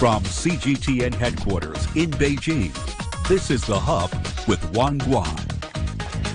From CGTN headquarters in Beijing, this is The Hub with Wang Guan.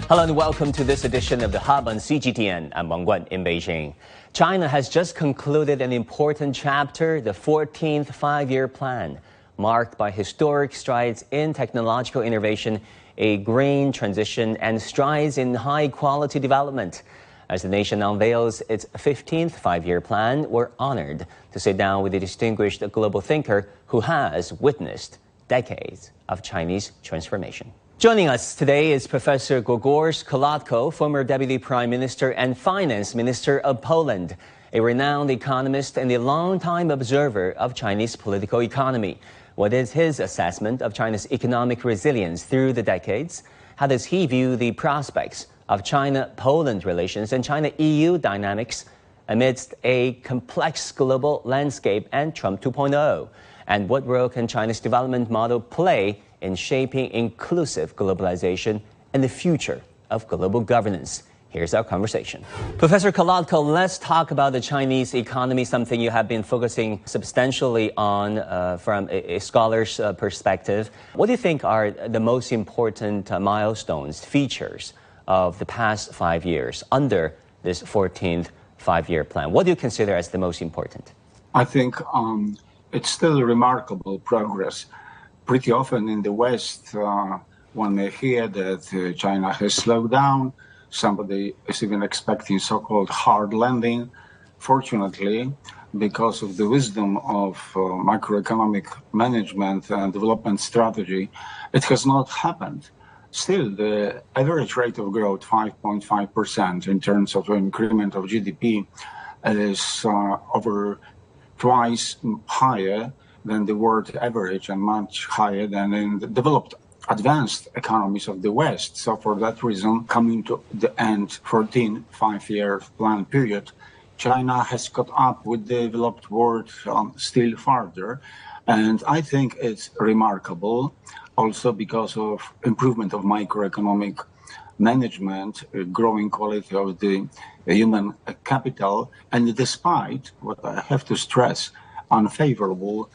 Hello and welcome to this edition of The Hub on CGTN. I'm Wang Guan in Beijing. China has just concluded an important chapter, the 14th five-year plan, marked by historic strides in technological innovation, a green transition, and strides in high-quality development. As the nation unveils its 15th five-year plan, we're honored to sit down with a distinguished global thinker who has witnessed decades of Chinese transformation. Joining us today is Professor Grzegorz Kołodko, former Deputy Prime Minister and Finance Minister of Poland, a renowned economist and a longtime observer of Chinese political economy. What is his assessment of China's economic resilience through the decades? How does he view the prospects of China-Poland relations and China-EU dynamics amidst a complex global landscape and Trump 2.0? And what role can China's development model play in shaping inclusive globalization and the future of global governance? Here's our conversation. Professor Kołodko, let's talk about the Chinese economy, something you have been focusing substantially on from a scholar's perspective. What do you think are the most important milestones, features of the past 5 years under this 14th five-year plan? What do you consider as the most important? I think it's still remarkable progress. Pretty often in the West, one may hear that China has slowed down. Somebody is even expecting so-called hard landing. Fortunately, because of the wisdom of macroeconomic management and development strategy, it has not happened. Still, the average rate of growth, 5.5% in terms of increment of GDP, is over twice higher than the world average and much higher than in the developed advanced economies of the West. So for that reason, coming to the end 14 five-year plan period, China has caught up with the developed world still farther. And I think it's remarkable also because of improvement of macroeconomic management, growing quality of the human capital, and despite, what I have to stress, unfavorable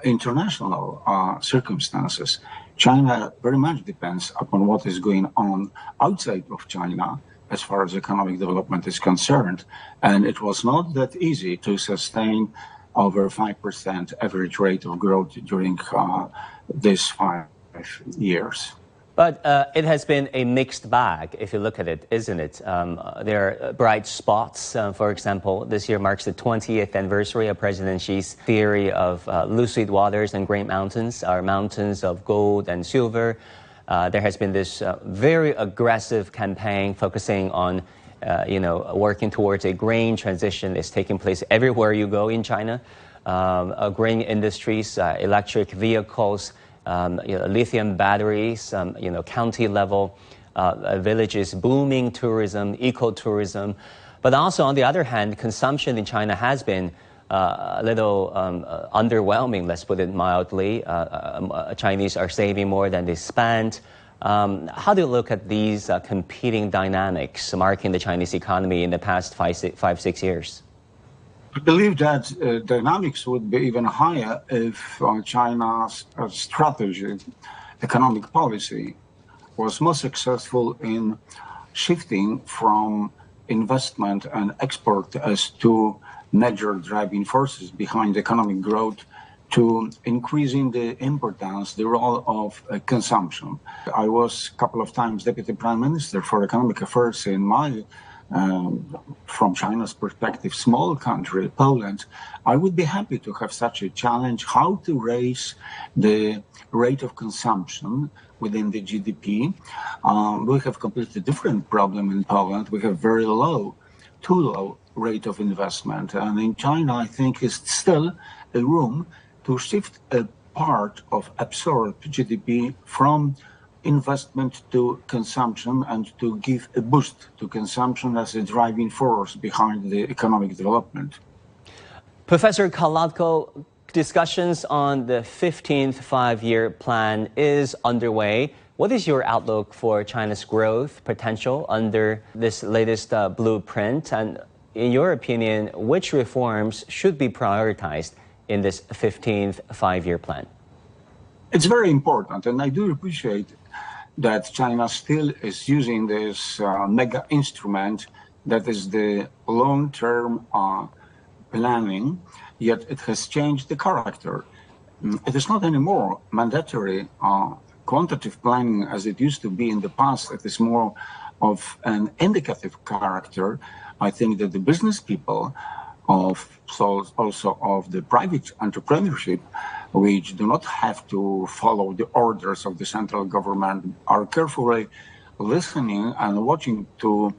international circumstances. China very much depends upon what is going on outside of China as far as economic development is concerned. And it was not that easy to sustain over 5% average rate of growth during these 5 years. But it has been a mixed bag, if you look at it, isn't it? There are bright spots. For example, this year marks the 20th anniversary of President Xi's theory of lucid waters and great mountains, our mountains of gold and silver. There has been this very aggressive campaign focusing on, working towards a green transition. It's taking place everywhere you go in China. Green industries, electric vehicles, lithium batteries, county level villages, booming tourism, ecotourism. But also, on the other hand, consumption in China has been a little underwhelming, let's put it mildly. Chinese are saving more than they spend. How do you look at these competing dynamics marking the Chinese economy in the past 5-6 years? I believe that dynamics would be even higher if China's strategy, economic policy, was more successful in shifting from investment and export as two major driving forces behind economic growth to increasing the importance, the role of consumption. I was a couple of times Deputy Prime Minister for Economic Affairs in my from China's perspective, small country, Poland. I would be happy to have such a challenge, how to raise the rate of consumption within the GDP. We have completely different problem in Poland. We have very low, too low rate of investment. And in China, I think is still a room to shift a part of absorbed GDP from investment to consumption and to give a boost to consumption as a driving force behind the economic development. Professor Kołodko, discussions on the 15th five-year plan is underway. What is your outlook for China's growth potential under this latest blueprint? And in your opinion, which reforms should be prioritized in this 15th five-year plan? It's very important, and I do appreciate that China still is using this mega instrument that is the long-term planning, yet it has changed the character. It is not anymore mandatory quantitative planning as it used to be in the past. It is more of an indicative character. I think that the business people also of the private entrepreneurship, which do not have to follow the orders of the central government, are carefully listening and watching to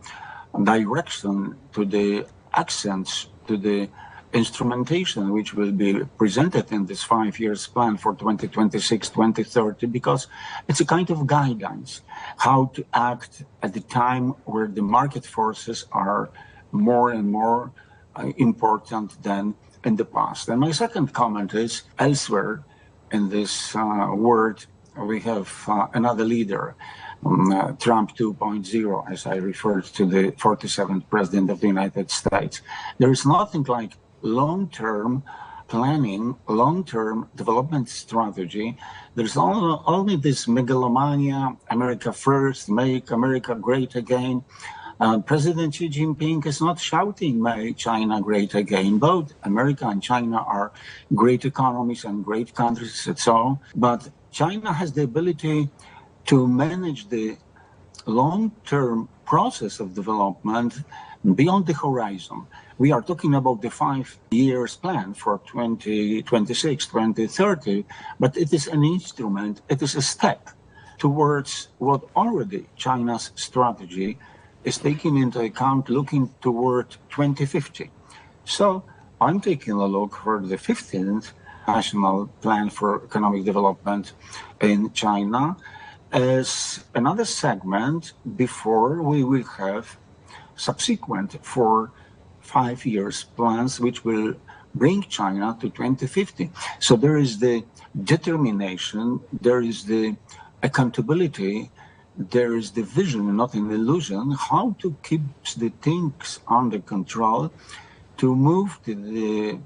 direction, to the accents, to the instrumentation which will be presented in this 5 years plan for 2026-2030, because it's a kind of guidance how to act at the time where the market forces are more and more important than in the past. And my second comment is, elsewhere in this world, we have another leader, Trump 2.0, as I referred to the 47th president of the United States. There is nothing like long-term planning, long-term development strategy. There's only this megalomania, America first, make America great again. President Xi Jinping is not shouting, make China great again. Both America and China are great economies and great countries and so on. But China has the ability to manage the long-term process of development beyond the horizon. We are talking about the 5 years plan for 2026, 2030, but it is an instrument, it is a step towards what already China's strategy is taking into account, looking toward 2050. So I'm taking a look for the 15th National Plan for Economic Development in China as another segment before we will have subsequent 4 5 years plans which will bring China to 2050. So there is the determination, there is the accountability, there is the vision, not an illusion, how to keep the things under control to move the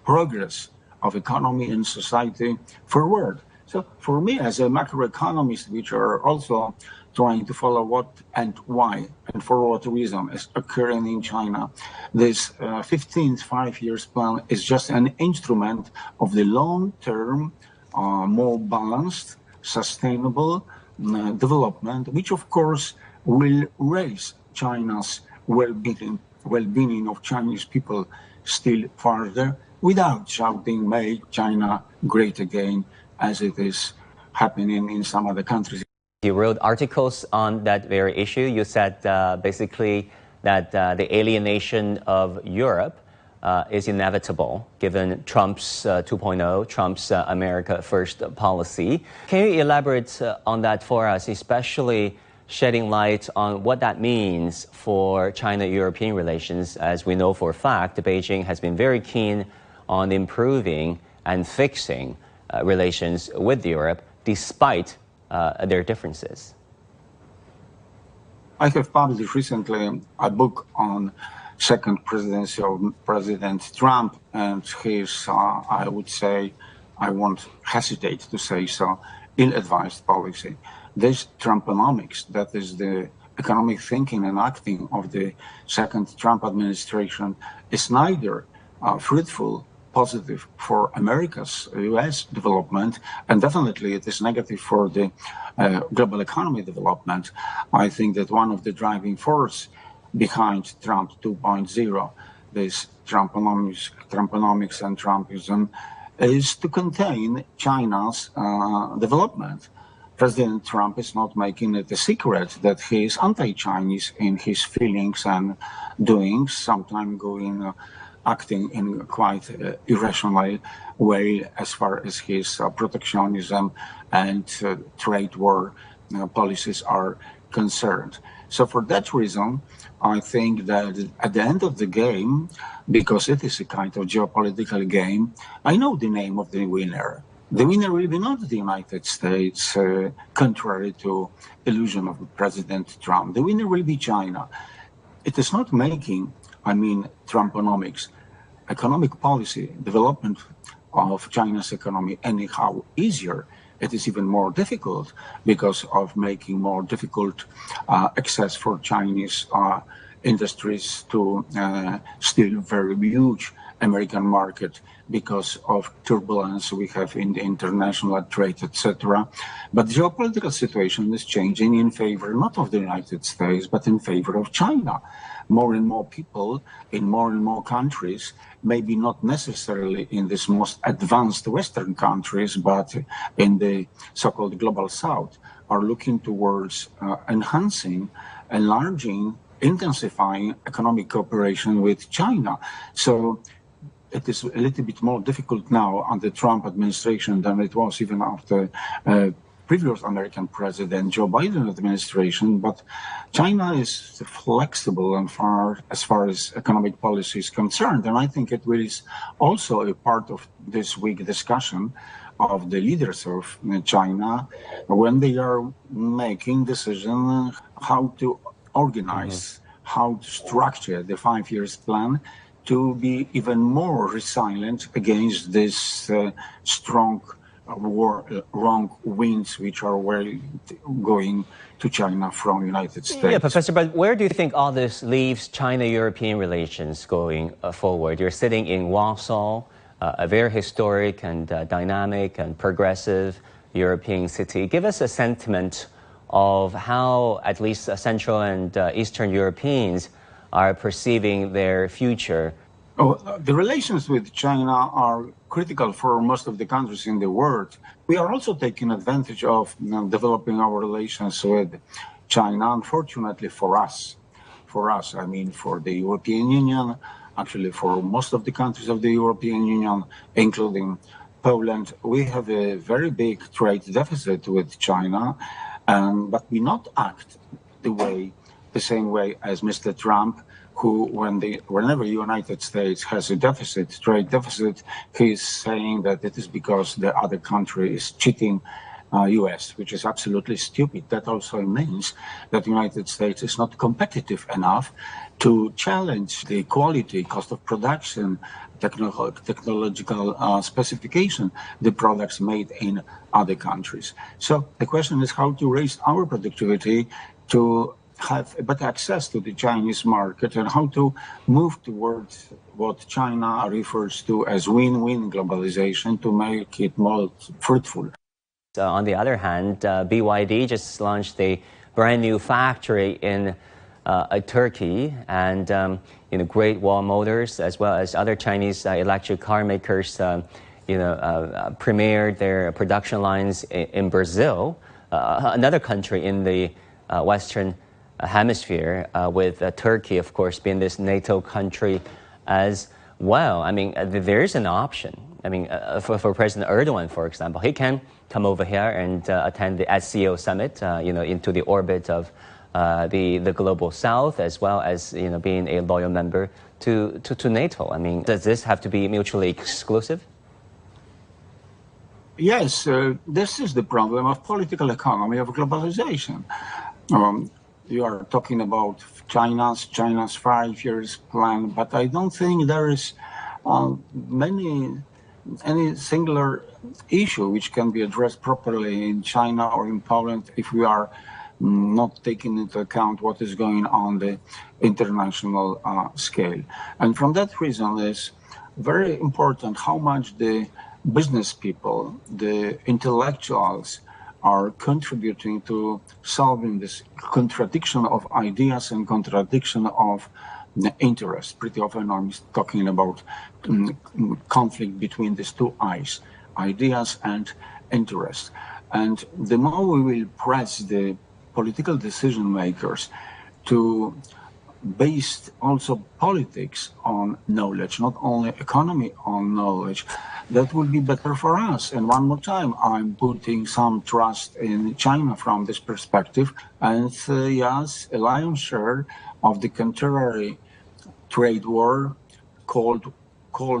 progress of economy and society forward. So for me, as a macroeconomist, which are also trying to follow what and why and for what reason is occurring in China, this 15th 5 years plan is just an instrument of the long-term, more balanced, sustainable development, which of course will raise China's well-being of Chinese people still further without shouting, make China great again, as it is happening in some other countries. You wrote articles on that very issue. You said basically that the alienation of Europe is inevitable given Trump's 2.0, Trump's America First policy. Can you elaborate on that for us, especially shedding light on what that means for China-European relations? As we know for a fact, Beijing has been very keen on improving and fixing relations with Europe despite their differences. I have published recently a book on second presidency of President Trump and his, I would say, I won't hesitate to say so, ill-advised policy. This Trumponomics, that is the economic thinking and acting of the second Trump administration, is neither fruitful, positive for America's U.S. development, and definitely it is negative for the global economy development. I think that one of the driving force behind Trump 2.0, this Trumponomics and Trumpism, is to contain China's development. President Trump is not making it a secret that he is anti-Chinese in his feelings and doings, sometimes acting in quite irrational way as far as his protectionism and trade war policies are concerned. So for that reason, I think that at the end of the game, because it is a kind of geopolitical game, I know the name of the winner. The winner will be not the United States, contrary to illusion of President Trump. The winner will be China. It is not making, Trumponomics, economic policy, development of China's economy anyhow easier. It is even more difficult because of making more difficult access for Chinese industries to still very huge American market because of turbulence we have in the international trade, etc. But the geopolitical situation is changing in favor not of the United States, but in favor of China. More and more people in more and more countries, maybe not necessarily in these most advanced Western countries, but in the so-called global South, are looking towards enhancing, enlarging, intensifying economic cooperation with China. So it is a little bit more difficult now under the Trump administration than it was even after previous American president Joe Biden administration. But China is flexible as far as economic policy is concerned. And I think it is also a part of this week's discussion of the leaders of China when they are making decisions how to organize, how to structure the 5 years plan to be even more resilient against this strong wrong winds which are going to China from United States. Yeah, Professor, but where do you think all this leaves China-European relations going forward? You're sitting in Warsaw, a very historic and dynamic and progressive European city. Give us a sentiment of how at least Central and Eastern Europeans are perceiving their future. The relations with China are critical for most of the countries in the world. We are also taking advantage of developing our relations with China, unfortunately for us, I mean for the European Union, actually for most of the countries of the European Union, including Poland. We have a very big trade deficit with China, but we not act the same way as Mr. Trump, who, whenever the United States has a trade deficit, he's saying that it is because the other country is cheating U.S., which is absolutely stupid. That also means that the United States is not competitive enough to challenge the quality, cost of production, technological specification, the products made in other countries. So the question is how to raise our productivity to have better access to the Chinese market and how to move towards what China refers to as win-win globalization to make it more fruitful. On the other hand, BYD just launched a brand new factory in Turkey, and Great Wall Motors, as well as other Chinese electric car makers, premiered their production lines in Brazil, another country in the Western Hemisphere, with Turkey, of course, being this NATO country as well. I mean, there is an option. I mean, for President Erdogan, for example, he can come over here and attend the SCO summit, into the orbit of the global South, as well as being a loyal member to NATO. I mean, does this have to be mutually exclusive? Yes, this is the problem of political economy of globalization. You are talking about China's 5 years plan, but I don't think there is any singular issue which can be addressed properly in China or in Poland if we are not taking into account what is going on the international scale. And from that reason, it's very important how much the business people, the intellectuals, are contributing to solving this contradiction of ideas and contradiction of interest. Pretty often I'm talking about conflict between these two eyes, ideas and interest. And the more we will press the political decision makers to base also politics on knowledge, not only economy on knowledge, that will be better for us. And one more time, I'm putting some trust in China from this perspective. And yes, a lion's share of the contemporary trade war, Cold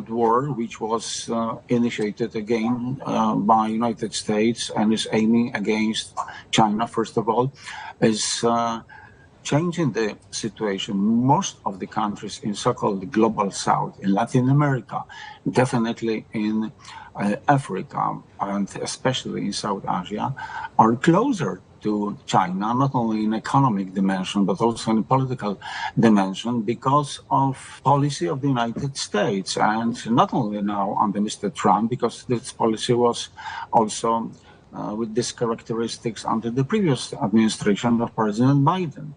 War, which was initiated again by United States and is aiming against China, first of all, is changing the situation. Most of the countries in so-called global south, in Latin America, definitely in Africa, and especially in South Asia, are closer to China, not only in economic dimension, but also in political dimension, because of policy of the United States. And not only now under Mr. Trump, because this policy was also with these characteristics under the previous administration of President Biden.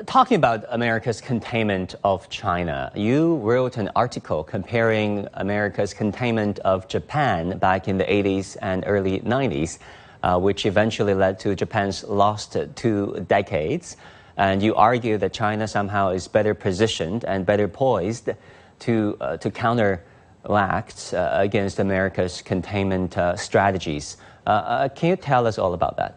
Talking about America's containment of China, you wrote an article comparing America's containment of Japan back in the 80s and early 90s, which eventually led to Japan's lost 2 decades. And you argue that China somehow is better positioned and better poised to counteract against America's containment strategies. Can you tell us all about that?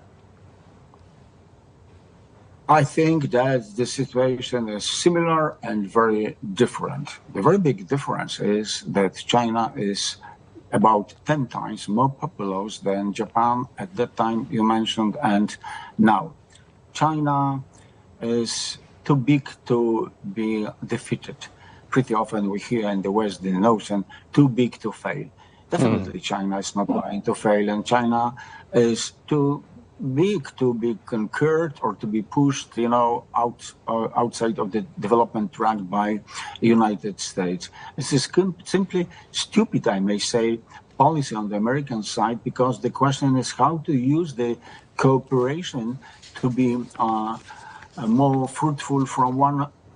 I think that the situation is similar and very different. The very big difference is that China is about 10 times more populous than Japan at that time you mentioned and now. China is too big to be defeated. Pretty often we hear in the West the notion, too big to fail. Definitely China is not going to fail, and China is too big to be conquered or to be pushed, outside of the development track by the United States. This is simply stupid, I may say, policy on the American side, because the question is how to use the cooperation to be more fruitful from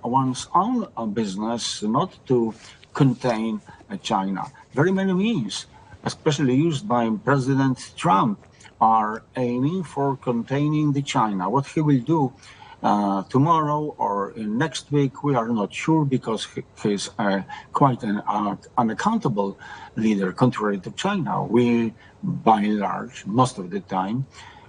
one's own business, not to contain China. Very many means, especially used by President Trump, are aiming for containing the China. What he will do tomorrow or next week, we are not sure, because he is quite an unaccountable leader, contrary to China. We, by and large, most of the time,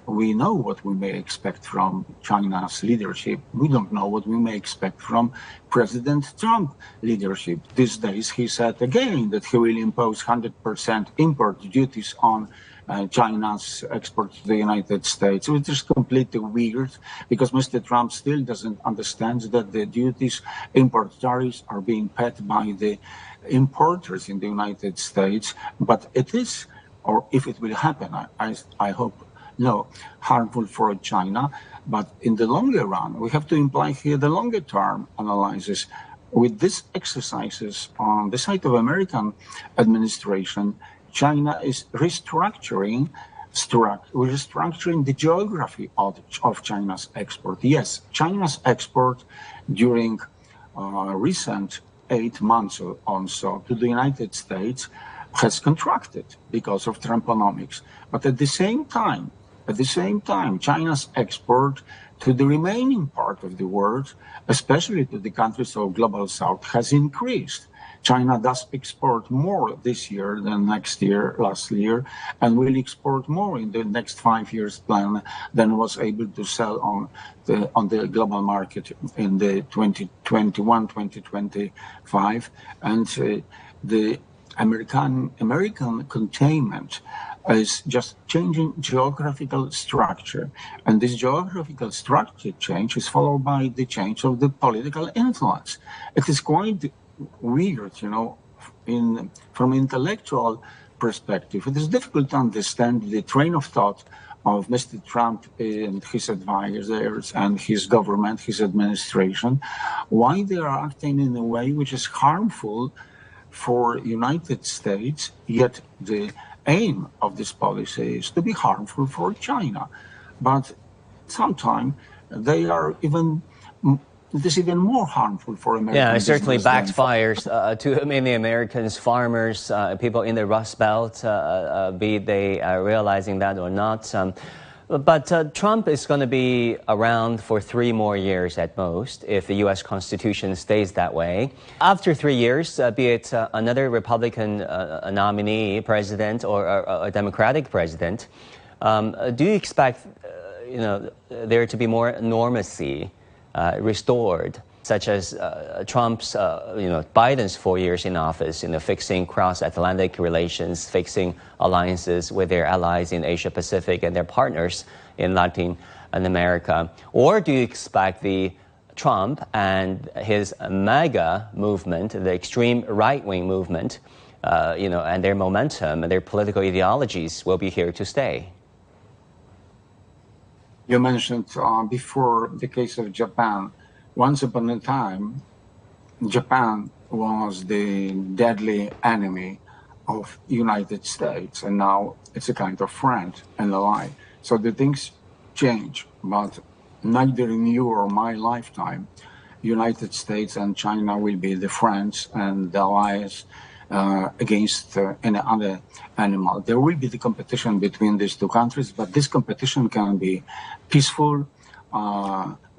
we know what we may expect from China's leadership. We don't know what we may expect from President Trump's leadership. These days, he said again that he will impose 100% import duties on China's export to the United States, which is completely weird, because Mr. Trump still doesn't understand that the duties, import tariffs, are being paid by the importers in the United States. But it is, or if it will happen, I hope no, harmful for China. But in the longer run, we have to imply here the longer term analysis. With these exercises on the side of American administration, China is restructuring the geography of China's export. Yes, China's export during recent 8 months or so to the United States has contracted because of Trumponomics. But at the same time, China's export to the remaining part of the world, especially to the countries of Global South, has increased. China does export more this year than last year, and will export more in the next 5 years plan than was able to sell on the global market in the 2021, 2025. And the American containment is just changing geographical structure. And this geographical structure change is followed by the change of the political influence. It is quite weird, from intellectual perspective. It is difficult to understand the train of thought of Mr. Trump and his advisors and his government, his administration, why they are acting in a way which is harmful for United States, yet the aim of this policy is to be harmful for China. But sometimes they are it is even more harmful for Americans. Yeah, it certainly backfires to many Americans, farmers, people in the Rust Belt, be they realizing that or not. But Trump is going to be around for 3 more years at most, if the U.S. Constitution stays that way. After 3 years, be it another Republican nominee president or a Democratic president, do you expect there to be more normalcy restored such as Trump's, Biden's 4 years in office, fixing cross-Atlantic relations, fixing alliances with their allies in Asia Pacific and their partners in Latin America? Or do you expect the Trump and his MAGA movement, the extreme right-wing movement, and their momentum and their political ideologies will be here to stay? You mentioned before the case of Japan. Once upon a time, Japan was the deadly enemy of United States, and now it's a kind of friend and ally. So the things change, but neither in your or my lifetime, United States and China will be the friends and the allies against any other animal. There will be the competition between these two countries, but this competition can be peaceful,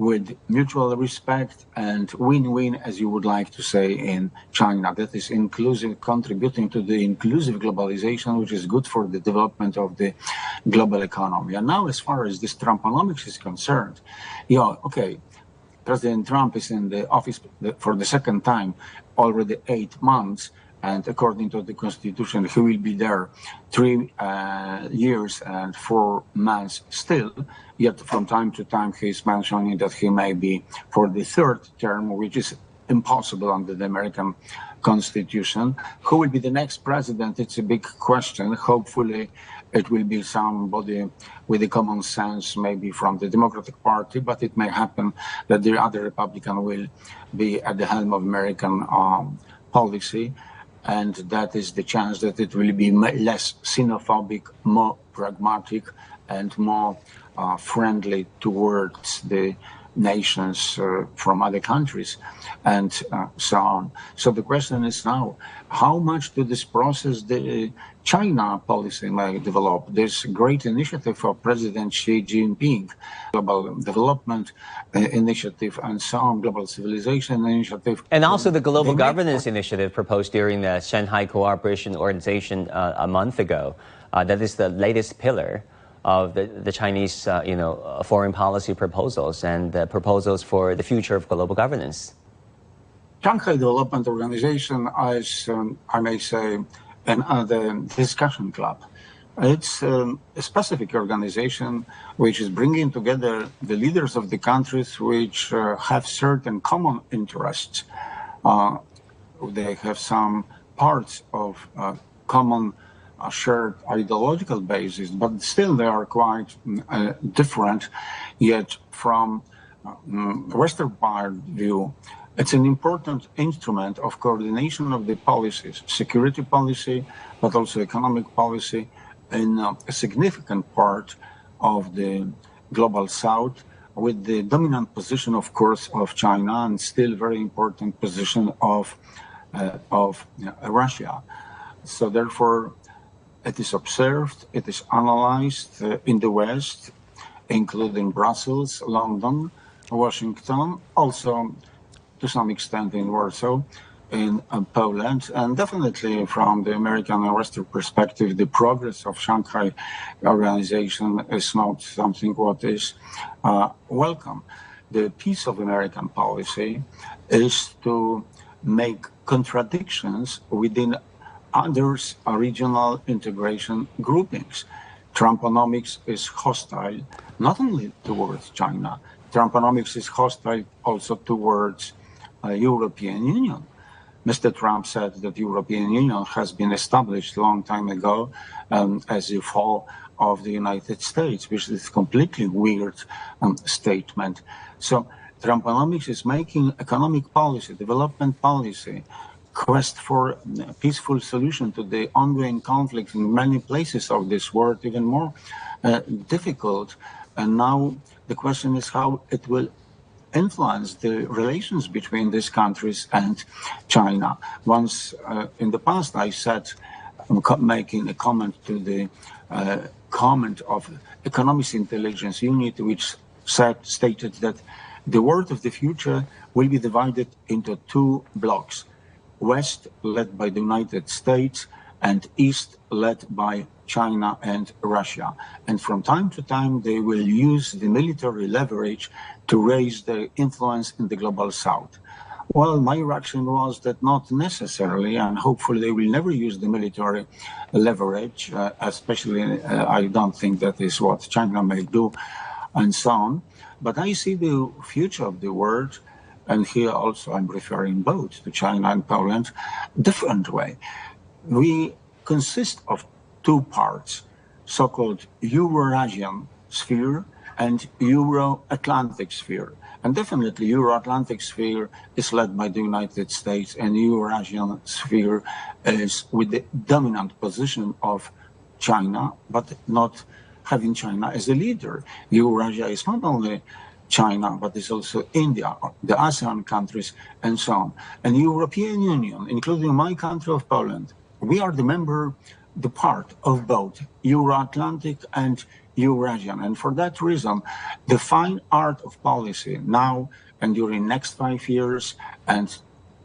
with mutual respect and win-win, as you would like to say in China. That is inclusive, contributing to the inclusive globalization, which is good for the development of the global economy. And now, as far as this Trumponomics is concerned, President Trump is in the office for the second time, already 8 months. And according to the Constitution, he will be there 3 years and 4 months still. Yet from time to time, he is mentioning that he may be for the 3rd term, which is impossible under the American Constitution. Who will be the next president? It's a big question. Hopefully, it will be somebody with a common sense, maybe from the Democratic Party, but it may happen that the other Republican will be at the helm of American policy. And that is the chance that it will be less xenophobic, more pragmatic, and more friendly towards the nations from other countries, and so on. So the question is now, how much to this process the China policy may develop? There's a great initiative for President Xi Jinping, global development initiative, and so on, global civilization initiative. And also the global governance initiative proposed during the Shanghai Cooperation Organization a month ago. That is the latest pillar of the Chinese, foreign policy proposals and the proposals for the future of global governance. Shanghai Development Organization is, I may say, another discussion club. It's a specific organization which is bringing together the leaders of the countries which have certain common interests. They have some parts of common shared ideological basis, but still they are quite different. Yet from Western part view, it's an important instrument of coordination of the policies, security policy, but also economic policy in a significant part of the global south, with the dominant position, of course, of China, and still very important position of Russia. So therefore, it is observed, it is analyzed in the West, including Brussels, London, Washington, also to some extent in Warsaw, in Poland, and definitely from the American and Western perspective, the progress of Shanghai Organization is not something what is welcome. The piece of American policy is to make contradictions within others' regional integration groupings. Trumponomics is hostile not only towards China, Trumponomics is hostile also towards European Union. Mr. Trump said that the European Union has been established a long time ago as a fall of the United States, which is a completely weird statement. So Trumponomics is making economic policy, development policy, quest for a peaceful solution to the ongoing conflict in many places of this world even more difficult. And now the question is how it will influence the relations between these countries and China. Once in the past I said, making a comment to the comment of Economics Intelligence Unit, which stated that the world of the future will be divided into 2 blocks. West, led by the United States, and East led by China and Russia. And from time to time, they will use the military leverage to raise their influence in the global South. Well, my reaction was that not necessarily, and hopefully they will never use the military leverage, especially I don't think that is what China may do, and so on. But I see the future of the world, and here also I'm referring both to China and Poland, different way. We consist of two parts, so-called Euro-Asian sphere and Euro-Atlantic sphere. And definitely Euro-Atlantic sphere is led by the United States, and Euro-Asian sphere is with the dominant position of China, but not having China as a leader. Eurasia is not only China, but it's also India, the ASEAN countries, and so on. And the European Union, including my country of Poland, we are the part of both Euro-Atlantic and Eurasian. And for that reason, the fine art of policy now and during next 5 years and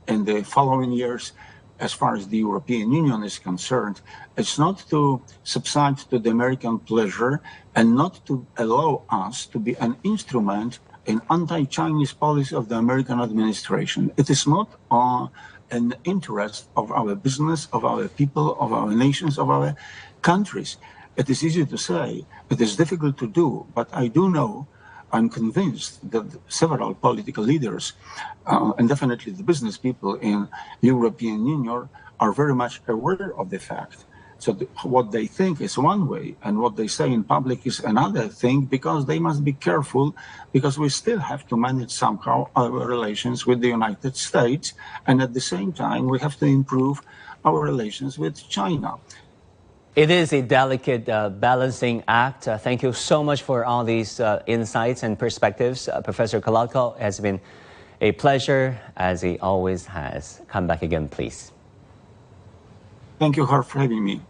in the following years, as far as the European Union is concerned, it's not to subside to the American pleasure and not to allow us to be an instrument in anti-Chinese policy of the American administration. It is not an interest of our business, of our people, of our nations, of our countries. It is easy to say, it is difficult to do, but I do know, I'm convinced that several political leaders, and definitely the business people in European Union, are very much aware of the fact. So what they think is one way, and what they say in public is another thing, because they must be careful, because we still have to manage somehow our relations with the United States, and at the same time, we have to improve our relations with China. It is a delicate balancing act. Thank you so much for all these insights and perspectives. Professor Kołodko, has been a pleasure, as he always has. Come back again, please. Thank you for having me.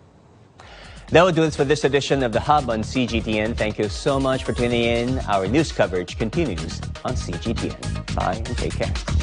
That will do it for this edition of The Hub on CGTN. Thank you so much for tuning in. Our news coverage continues on CGTN. Bye and take care.